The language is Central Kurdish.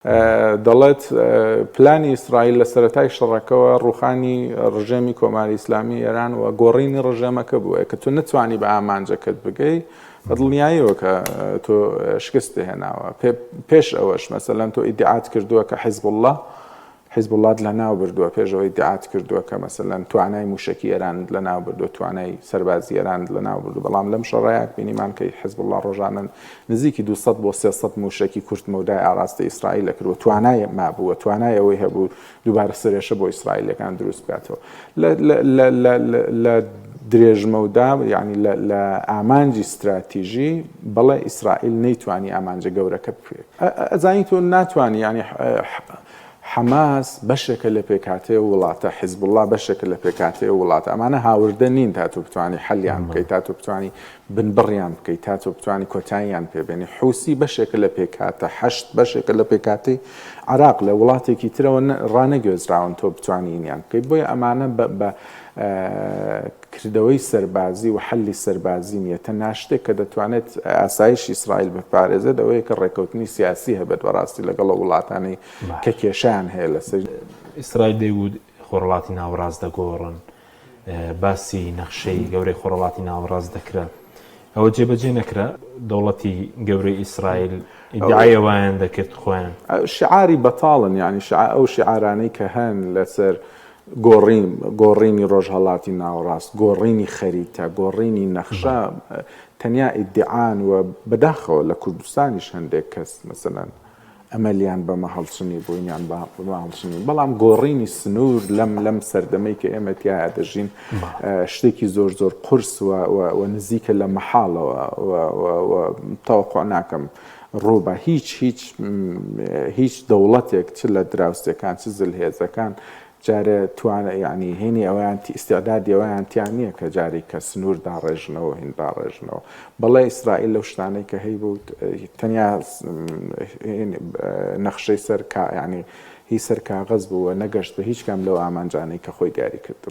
دەڵێت پلانی ئیسرائیل لە سەرەتای شەڕەکەوە ڕوخانی ڕژێمی کۆماری ئیسلامی ئێران و گۆڕینی ڕژێمەکە بووە کە تو نتوانی بە ئامانجەکەت بگەی بە دڵنیاییەوە کە تۆ شکست هێناوە. پێش ئەوەش مەسەلەن تۆ ئیدعات کردووە کە حیزب الله لە ناو بردووە، پێشەوە ئیدعات کردووە کە مەسەلەن توانای موشکی ئێران لە ناو بردووە، توانای سەربازی ئێران لە ناو بردووە. بەڵام لەم شەڕەیەک بینیمان کە حیزب الله ڕۆژانە نزیکی 200 بۆ 300 موشکی کورت مەودای ئاڕاستە ئیسرائیل کردووە. توانای مابووە، توانای ئەوەی هەبوو دووبارە سرێشە بۆ ئیسرائیلەکان دروست بکاتەوە. لە درێژمەودا یعنی لە ئامانجی استراتیژی بەڵێ ئیسرائیل نەیتوانی ئامانجە گەورەکە بکرێت. ئەزانی تۆ ناتوانی ینی حەماس بەشێکە لە پێکاتەیە وڵاتە، حیزب الله بەشێکە لە پێکاتەیە وڵاتە. ئەمانە هاوردە نین تا تۆ بتوانی حەلیان بکەیت، تا تۆ بتوانی بنبڕیان بکەیت، تا تۆ بتوانی کۆتاییان پێبێنی. حوسی بەشێکە لە پێکاتە، حەشت بەشێکە لە پێکاتی عێراق لە وڵاتێکی ترەوە ڕانەگوێزراون تۆ بتوانینیان بکەیت. بۆیە ئەمانە بە کردەوەی سەربازی و حەلی سەربازی نیە. تەنها شتێک کە دەتوانێت ئاسایشی ئیسرائیل بپارێزێت ئەوەیە کە ڕێکەوتنی سیاسی هەبێت بەڕاستی لەگەڵ وڵاتانی کە کێشیان هەیە لەسەر. ئیسرائیل دەیگوت خۆرهڵاتی ناوەڕاست دەگۆڕن، باسی نەخشەی گەورەی خۆرهڵاتی ناوەڕاست دەکرا. ئەوە جێبەجێ نەکرا دەوڵەتی گەورەی ئیسرائیل ئیدعایەوەیان دەکرد خۆیان شعاری بەتاڵن، یعنی ئەو شعارانەی کە هەن لەسەر گۆڕینی ڕۆژهەڵاتی ناوەڕاست، گۆڕینی خەریتە، گۆڕینی نەخشە تەنیا ئیدعان و بەداخەوە لە کوردستانیش هەندێک کەس مەسەلەن ئەمەلیان بەمە هەڵچنی بووینیان بەمە هەڵچنی. بەڵام گۆڕینی سنوور لەم سەردەمەی کە ئێمە تیایە دەژین شتێکی زۆر قورس و نزیکە لە مەحاڵەوە تەوەقع ناکەم ڕوو بە هیچ دەوڵەتێک چ لە دراوسەکان چ زلهێزەکان جارێ توانە یعنی هێنی ئەویان ئیستعدادی ئەویان تیان نییە کە جاری کە سنوور داڕێژنەوە هین داڕێژنەوە. بەڵێ ئیسرائیل لەو شتانەی کە هەی بوو تەنیا نەخشەی سەر ینی هی سەر کاغەز بووە، نەگەشت بە هیچ کام لەو ئامانجانەی کە خۆی دیاری کردو.